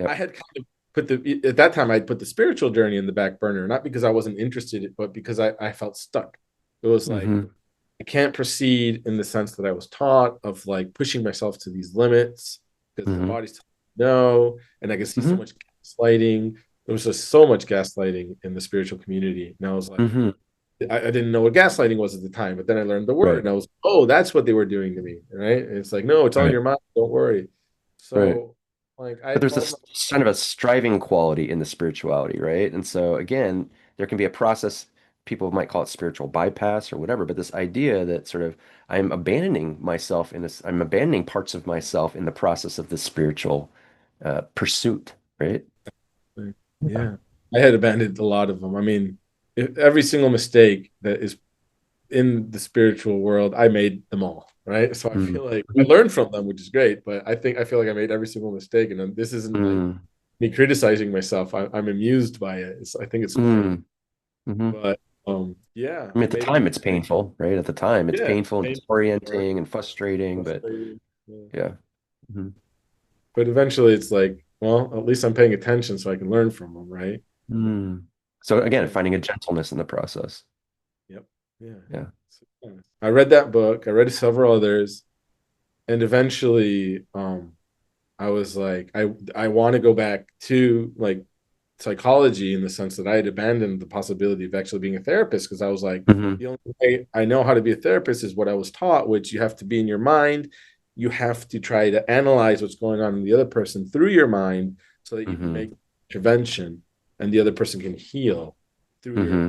I Yep. had kind of put the at that time I'd put the spiritual journey in the back burner, not because I wasn't interested, but because I felt stuck. It was like Hmm. I can't proceed in the sense that I was taught of like pushing myself to these limits because the Hmm. body's telling me no, and I could see so Hmm. much gaslighting. There was just so much gaslighting in the spiritual community, and I was like, Hmm. I didn't know what gaslighting was at the time, but then I learned the word, Right. and I was, oh, that's what they were doing to me, right? And it's like, no, it's all in Right. your mind. Don't worry. Right. So, like, I But there's told this kind of a striving quality in the spirituality, right? And so again, there can be a process, people might call it spiritual bypass or whatever, but this idea that sort of I'm abandoning myself in this, I'm abandoning parts of myself in the process of this spiritual pursuit, right? myself, Yeah. yeah, I had abandoned a lot of them. I mean, every single mistake that is in the spiritual world, I made them all, right? So I Mm. feel like I Mhm. learned from them, which is great. But I feel like I made every single mistake, and this isn't like Mm. me criticizing myself. I'm amused by it. I think it's funny. Mm. Hmm. But yeah, I mean, I at the made time, them. it's painful, right? At the time, it's Yeah, painful and painful, disorienting and frustrating, but frustrating. Yeah. yeah. Hmm. But eventually, it's like, well, at least I'm paying attention, so I can learn from them, right? Mm. So again, Yeah. finding a gentleness in the process. Yep. Yeah. Yeah. So, yeah. I read that book. I read several others, and eventually, I was like, I want to go back to like psychology in the sense that I had abandoned the possibility of actually being a therapist because I was like, Hmm. the only way I know how to be a therapist is what I was taught, which you have to be in your mind. You have to try to analyze what's going on in the other person through your mind so that you can Hmm. make intervention and the other person can heal through your Hmm.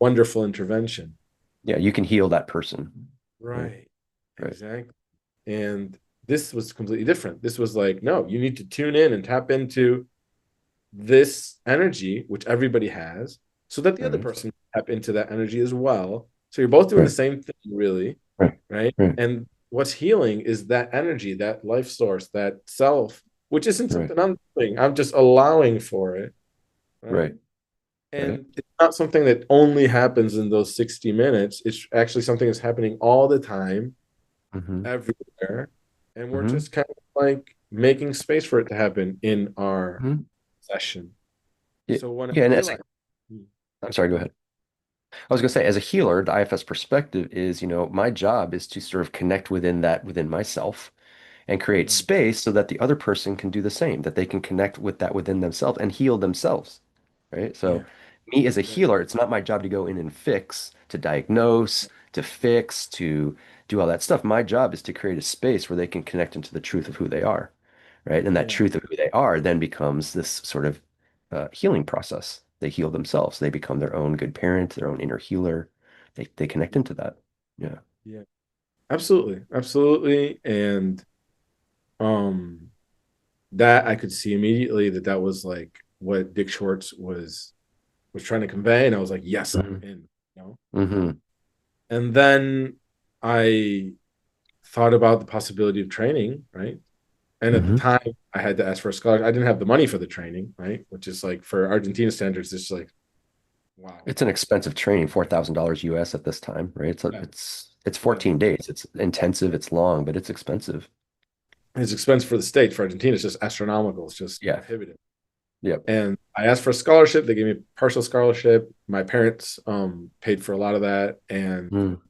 wonderful intervention. Yeah, you can heal that person. Right. Right. Right. Exactly. And this was completely different. This was like, no, you need to tune in and tap into this energy, which everybody has, so that the other Right. person can tap into that energy as well. So you're both doing the Right. same thing, really, Right. right? Right. And what's healing is that energy, that life source, that self, which isn't Right. something I'm doing. I'm just allowing for it, right? Right. Right. And it's not something that only happens in those 60 minutes. It's actually something that's happening all the time, Hmm. everywhere. And we're Hmm. just kind of like making space for it to happen in our Hmm. session. Yeah. So when I Yeah. And as a, realized, I'm sorry, go ahead. I was going to say, as a healer, the IFS perspective is, my job is to sort of connect within that, within myself and create right, space so that the other person can do the same, that they can connect with that within themselves and heal themselves. Right. So, yeah, me as a right, healer, it's not my job to go in and fix, to diagnose, to fix, to do all that stuff. My job is to create a space where they can connect into the truth of who they are. Right. And that yeah, truth of who they are then becomes this sort of healing process. They heal themselves. They become their own good parent, their own inner healer. They connect into that. Yeah. yeah, absolutely, absolutely, and um, that I could see immediately that that was like what Dick Schwartz was trying to convey, and I was like, yes, I'm Hmm. in, you know. Hmm. And then I thought about the possibility of training, right? And at the Hmm. time, I had to ask for a scholarship. I didn't have the money for the training, right? Which is like for Argentina standards, it's like wow, It's an expensive training, $4,000 US at this time, right? So yeah, it's yeah. 14 days. It's intensive, it's long, but it's expensive. His expense for the state for Argentina is just astronomical. It's just Yeah. prohibitive. Yep. And I asked for a scholarship. They gave me a partial scholarship. My parents paid for a lot of that, and Mm.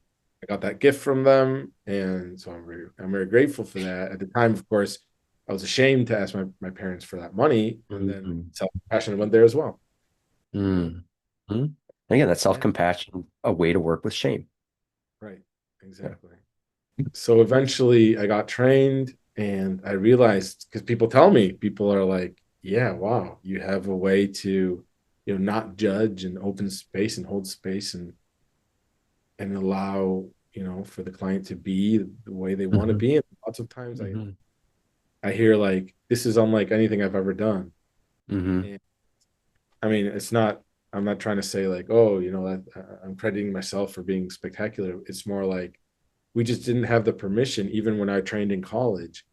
I got that gift from them. And so I'm very grateful for that. At the time, of course, I was ashamed to ask my parents for that money, and then Mm-hmm. self-compassion went there as well. Mm-hmm. And again, that's Yeah, self-compassion, a way to work with shame. right. Yeah. Exactly. So eventually I got trained and I realized because people tell me, people are like, yeah, wow, you have a way to, not judge and open space and hold space and allow, for the client to be the way they want to Mm-hmm. be. And lots of times I Mm-hmm. I hear like this is unlike anything I've ever done. Mm-hmm. And I mean, I'm not trying to say like, oh, that I'm crediting myself for being spectacular. It's more like we just didn't have the permission, even when I trained in college,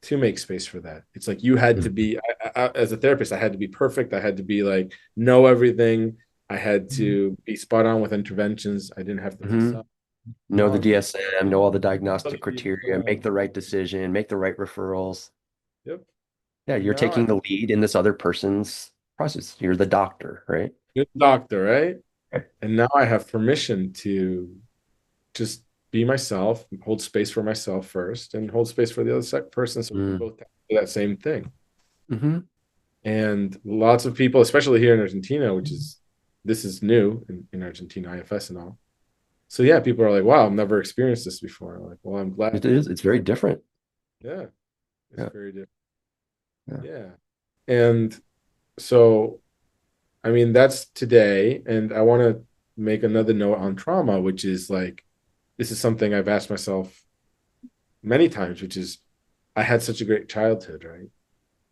to make space for that. It's like you had to be, as a therapist, I had to be perfect. I had to be like, know everything. I had to be spot on with interventions. I didn't have to mess Mm-hmm. up. Know the Now, DSM, know all the diagnostic criteria, make yeah, the right decision, make the right referrals. yep. Yeah, you're Now I taking the lead in this other person's process. You're the doctor, right? good doctor, right? Okay. And now I have permission to just be myself, hold space for myself first, and hold space for the other person, so we can Mm. both do that same thing. Mm-hmm. And lots of people, especially here in Argentina, which is this is new in Argentina, IFS and all. So yeah, people are like, "Wow, I've never experienced this before." I'm like, well, I'm glad. It is. It's very different. Yeah, it's Yeah. very different. Yeah. Yeah, and so I mean that's today, and I want to make another note on trauma, which is like this is something I've asked myself many times, which is I had such a great childhood, right?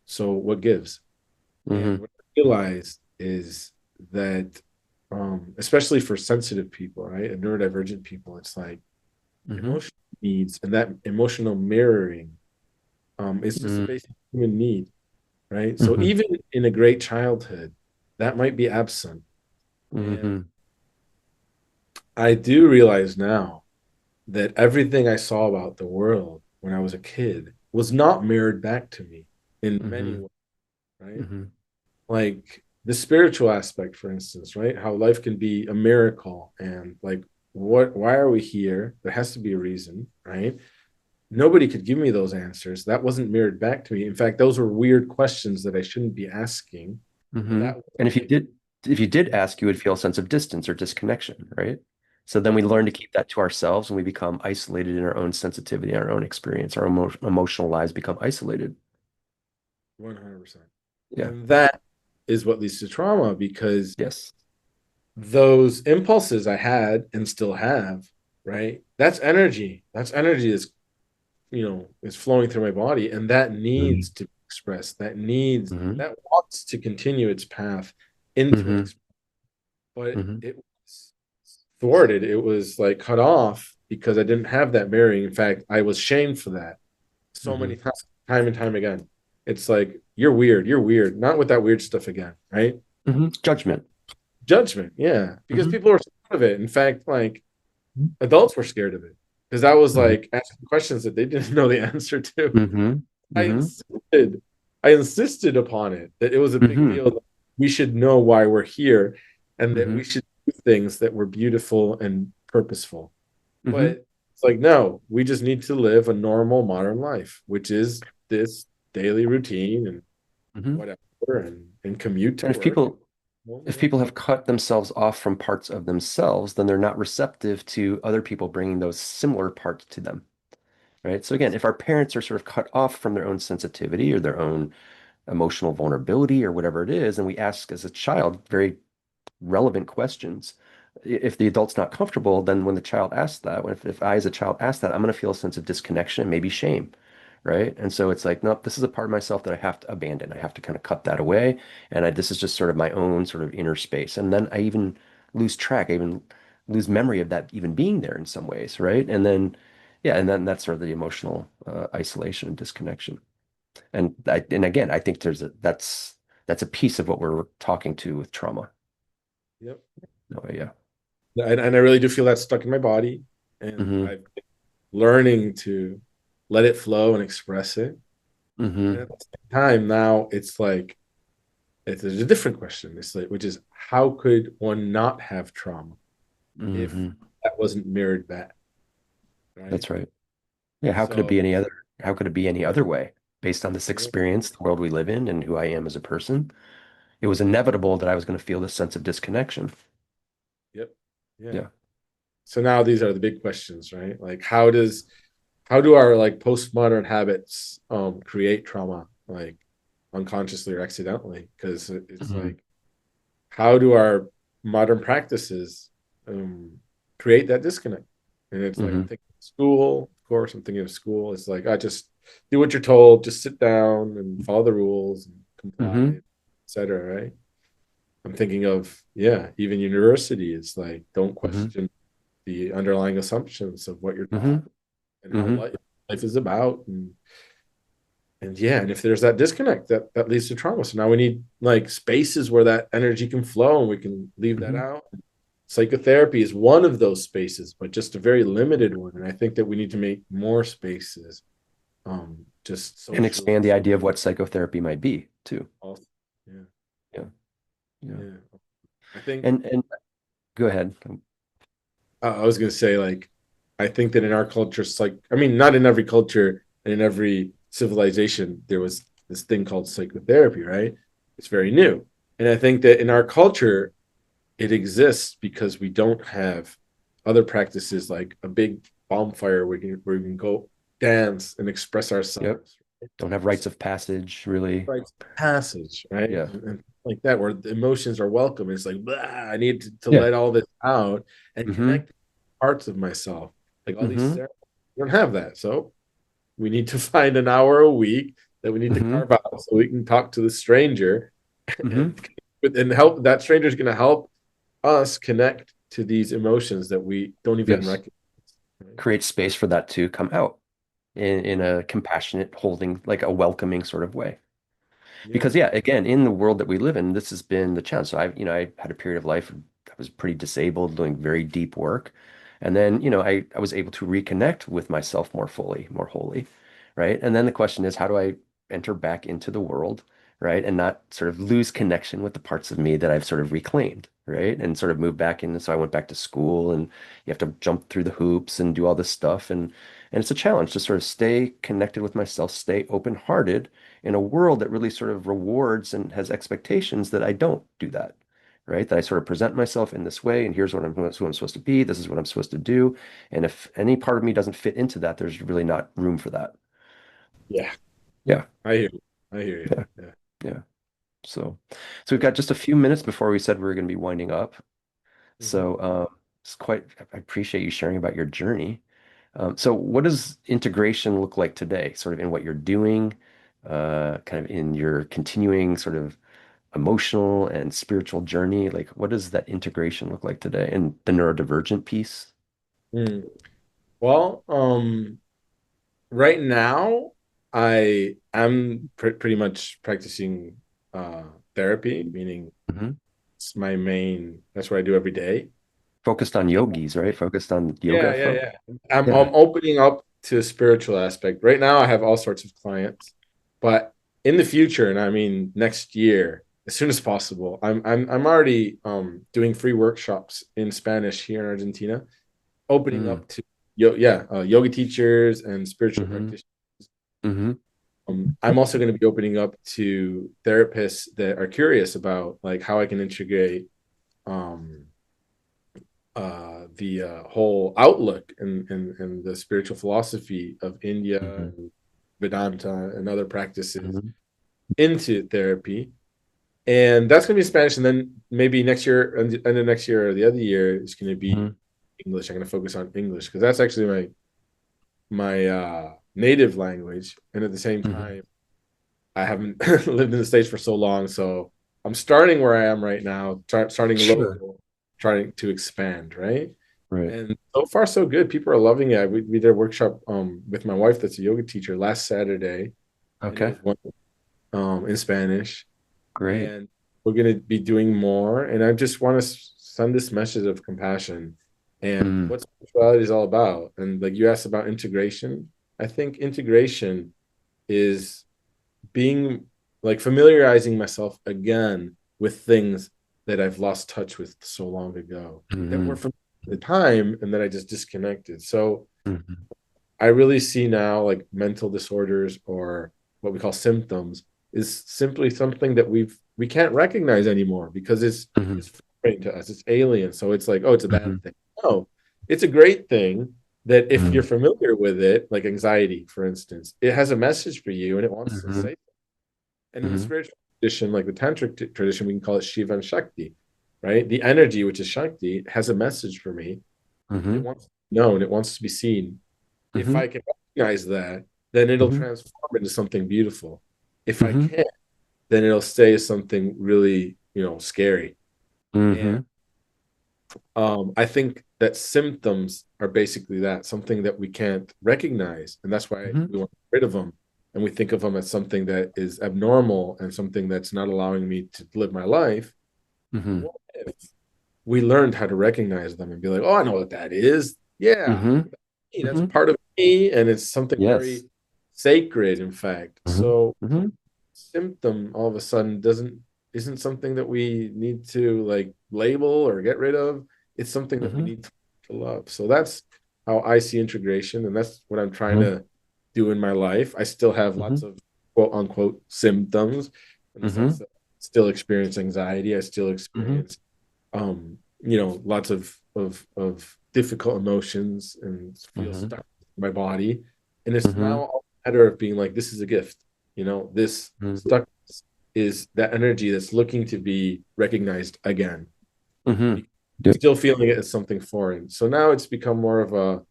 So what gives? And Mm-hmm. what I realized is that, especially for sensitive people, right, and neurodivergent people, it's like Mm-hmm. emotional needs and that emotional mirroring is just a Mm-hmm. basic human need, right? So Mm-hmm. even in a great childhood, that might be absent. And Mm-hmm. I do realize now that everything I saw about the world when I was a kid was not mirrored back to me in many Mm-hmm. ways, right? Mm-hmm. Like the spiritual aspect, for instance, right? How life can be a miracle and like why are we here? There has to be a reason, right? Nobody could give me those answers. That wasn't mirrored back to me. In fact, those were weird questions that I shouldn't be asking. And Mm-hmm. that was And like, if you did ask, you would feel a sense of distance or disconnection, right? So then we learn to 100%, keep that to ourselves and we become isolated in our own sensitivity, our own experience, our emotional lives become isolated. 100%. Yeah. And that is what leads to trauma because Yes. those impulses I had and still have, right? That's energy. That's energy is flowing through my body and that needs to be expressed. Mm-hmm. That wants to continue its path into an Mm-hmm. expression. But Mm-hmm. it was thwarted. It was like cut off because I didn't have that mirroring. In fact, I was shamed for that so Mm-hmm. many times, time and time again. It's like, you're weird. You're weird. Not with that weird stuff again, right? Mm-hmm. Judgment. Judgment. Yeah. Because Mm-hmm. people were scared of it. In fact, like adults were scared of it because that was Mm-hmm. like asking questions that they didn't know the answer to. Mm-hmm. I Mm-hmm. insisted, I insisted upon it that it was a big Mm-hmm. deal that we should know why we're here and that Mm-hmm. we should do things that were beautiful and purposeful. Mm-hmm. But it's like, no, we just need to live a normal modern life, which is this daily routine and Mm-hmm. whatever and commute to And if work. people have cut themselves off from parts of themselves, then they're not receptive to other people bringing those similar parts to them, right? So again, if our parents are sort of cut off from their own sensitivity or their own emotional vulnerability or whatever it is, and we ask as a child very relevant questions. If the adult's not comfortable, then when the child asks that, if I as a child ask that, I'm going to feel a sense of disconnection, maybe shame, right? And so it's like, nope, this is a part of myself that I have to abandon. I have to kind of cut that away. And this is just sort of my own sort of inner space. And then I even lose track. I even lose memory of that even being there in some ways, right? And then, yeah, and then that's sort of the emotional isolation and disconnection. And again, I think that's a piece of what we're talking to with trauma. Yep. No, yeah. And I really do feel that stuck in my body. And Mm-hmm. I've been learning to let it flow and express it. And Mm-hmm. at the same time, now it's like, there's a different question. It's like, which is, how could one not have trauma if Mm-hmm. that wasn't mirrored back? Right. That's right. Yeah, So, how could it be any other way, based on this Yeah. experience, the world we live in, and who I am as a person. It was inevitable that I was going to feel this sense of disconnection. Yep. Yeah. Yeah. So now these are the big questions, right? Like how do our like postmodern habits create trauma, like unconsciously or accidentally? Because it's Hmm. like how do our modern practices um create that disconnect? And it's like I'm Hmm. thinking of school, of course, I'm thinking of school. It's like I just do what you're told, just sit down and follow the rules and Hmm. comply, etc. Right? I'm thinking of, yeah, even university. It's like don't Hmm. question the underlying assumptions of what you're Hmm. taught and how Hmm. life is about. And yeah, and if there's that disconnect, that leads to trauma. So now we need like spaces where that energy can flow and we can leave that Hmm. out. Psychotherapy is one of those spaces, but just a very limited one. And I think that we need to make more spaces, just And socially. expand the idea of what psychotherapy might be too. Also. Yeah, Yeah. Yeah. yeah. I think And go ahead. I was gonna say like I think that in our culture, it's like I mean, not in every culture and in every civilization, there was this thing called psychotherapy, right? It's very new, and I think that in our culture, it exists because we don't have other practices like a big bonfire where we can go dance and express Yep. ourselves. Don't have rites of passage, really. Rites of passage, right? Yeah. And like that, where the emotions are welcome. It's like, blah, I need to Yeah. let all this out and Hmm. connect parts of myself. Like all these Hmm. ceremonies, we don't have that. So we need to find an hour a week that we need to Hmm. carve out so we can talk to the stranger Hmm. and help that stranger is going to help us connect to these emotions that we don't even Yes. recognize. Right? Create space for that to come out in a compassionate, holding, like a welcoming sort of way. Yeah. Because yeah, again, in the world that we live in, this has been the challenge. So I had a period of life I was pretty disabled, doing very deep work. And then, I was able to reconnect with myself more fully, more wholly, right? And then the question is, how do I enter back into the world, right? And not sort of lose connection with the parts of me that I've sort of reclaimed, right? And sort of move back in. So I went back to school and you have to jump through the hoops and do all this stuff. And it's a challenge to sort of stay connected with myself, stay open-hearted in a world that really sort of rewards and has expectations that I don't do that, right? That I sort of present myself in this way, and here's who I'm supposed to be. This is what I'm supposed to do. And if any part of me doesn't fit into that, there's really not room for that. Yeah. Yeah, I hear you. I hear you. yeah, Yeah. yeah. So we've got just a few minutes before we said we were going to be winding up. Mhm. So I appreciate you sharing about your journey. So what does integration look like today, sort of in what you're doing, kind of in your continuing sort of emotional and spiritual journey? Like, what does that integration look like today? And the neurodivergent piece? Mm. Well, right now I am pretty much practicing uh therapy, meaning Hmm. it's my main that's what I do every day. Focused on yogis, right? Focused on yoga Yeah, yeah, folk. yeah. I'm Yeah. opening up to a spiritual aspect. Right now, I have all sorts of clients, but in the future, and I mean next year, as soon as possible, I'm already doing free workshops in Spanish here in Argentina, opening Mm. up to yoga teachers and spiritual Hmm. practitioners. Hmm. I'm also going to be opening up to therapists that are curious about like how I can integrate um the whole outlook and the spiritual philosophy of India Hmm. and Vedanta and other practices Hmm. into therapy. And that's going to be Spanish. And then maybe next year, and the next year or the other year, is going to be Hmm. English. I'm going to focus on English because that's actually my native language. And at the same Hmm. time, I haven't lived in the States for so long. So I'm starting where I am right now, starting Sure. local, trying to expand, right? Right. And so far, so good. People are loving it. We did a workshop with my wife, that's a yoga teacher, last Saturday, and it Okay. was one in Spanish. Great. And we're gonna be doing more. And I just want to send this message of compassion and Mm. what spirituality is all about. And like you asked about integration, I think integration is being like familiarizing myself again with things that I've lost touch with so long ago that were Hmm. from the time and that I just disconnected. So Hmm. I really see now like mental disorders or what we call symptoms, is simply something that we can't recognize anymore because Mhm. it's foreign to us. It's alien. So it's like, oh, it's a bad Mhm. thing. No, it's a great thing that if you're Mhm. familiar with it, like anxiety, for instance, it has a message for you and it wants to Mhm. say. And in the Mhm. spiritual tradition, like the tantric tradition, we can call it Shiva and Shakti, right? The energy, which is Shakti, has a message for me, and it Mhm. wants to be known, it wants to be seen. If Mhm. I can recognize that, then it'll Mhm. transform into something beautiful. If I Mhm. can't, then it'll stay as something really, scary. And Mhm. I think that symptoms are basically that, something that we can't recognize. And that's why Mhm. we want to get rid of them. And we think of them as something that is abnormal and something that's not allowing me to live my life. Mhm. What if we learned how to recognize them and be like, oh, I know what that is. Yeah, Mhm. that's Mhm. part of me. And it's something Yes. very sacred, in fact. Mhm. So Mhm. symptom all of a sudden doesn't isn't something that we need to like label or get rid of. It's something that we Mhm. need to love. So that's how I see integration, and that's what I'm trying Mhm. to do in my life. I still have lots Mhm. of quote unquote symptoms in the sense Mhm. that I still experience anxiety. I still Mhm. experience lots of difficult emotions and feel Mhm. stuck in my body. And it's Mhm. now a matter of being like, this is a gift. This Mhm. stuck is that energy that's looking to be recognized again. Mhm. Yep. Still feeling it as something foreign. So now it's become more of a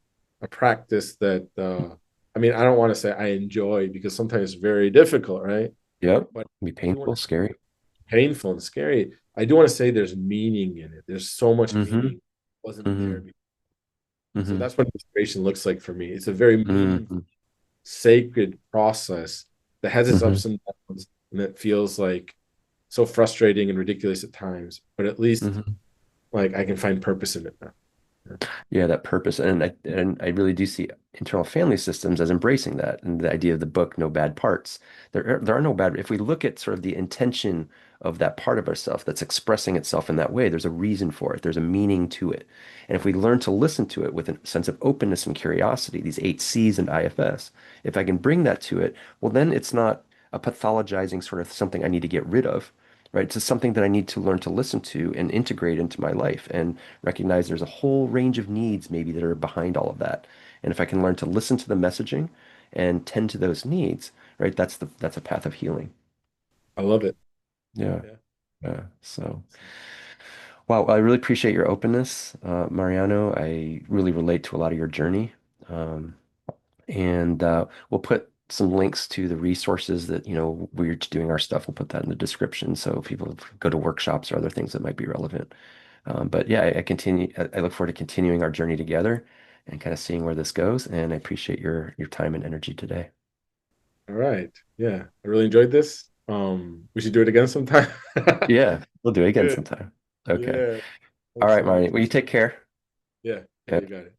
practice that I mean, I don't want to say I enjoy because sometimes it's very difficult, right? Yep. But Be I do want painful, to scary. painful and scary. I do want to say there's meaning in it. There's so much Mhm. meaning wasn't there Mhm. before. So Mhm. that's what inspiration looks like for me. It's a very meaningful, Mhm. sacred process that has its Mhm. ups and downs, and it feels like so frustrating and ridiculous at times. But at least Mhm. like I can find purpose in it now. Yeah, that purpose. And I really do see internal family systems as embracing that and the idea of the book, no bad parts. There are no bad. If we look at sort of the intention of that part of ourself that's expressing itself in that way, there's a reason for it. There's a meaning to it. And if we learn to listen to it with a sense of openness and curiosity, these 8 C's and IFS, if I can bring that to it, well, then it's not a pathologizing sort of something I need to get rid of. Right? It's just something that I need to learn to listen to and integrate into my life. And recognize there's a whole range of needs maybe that are behind all of that. And if I can learn to listen to the messaging and tend to those needs, right, that's a path of healing. I love it. Yeah. Yeah. Yeah. So, wow, I really appreciate your openness, Mariano. I really relate to a lot of your journey. Um, and we'll put some links to the resources that, we're doing our stuff. We'll put that in the description so people go to workshops or other things that might be relevant. But yeah, I continue. I look forward to continuing our journey together and kind of seeing where this goes. And I appreciate your time and energy today. All right. Yeah. I really enjoyed this. We should do it again sometime. Yeah, we'll do it again Good. sometime. Okay. Yeah. All right, Excellent. Marty. Well, you take care. Yeah. Yeah, Okay. you got it.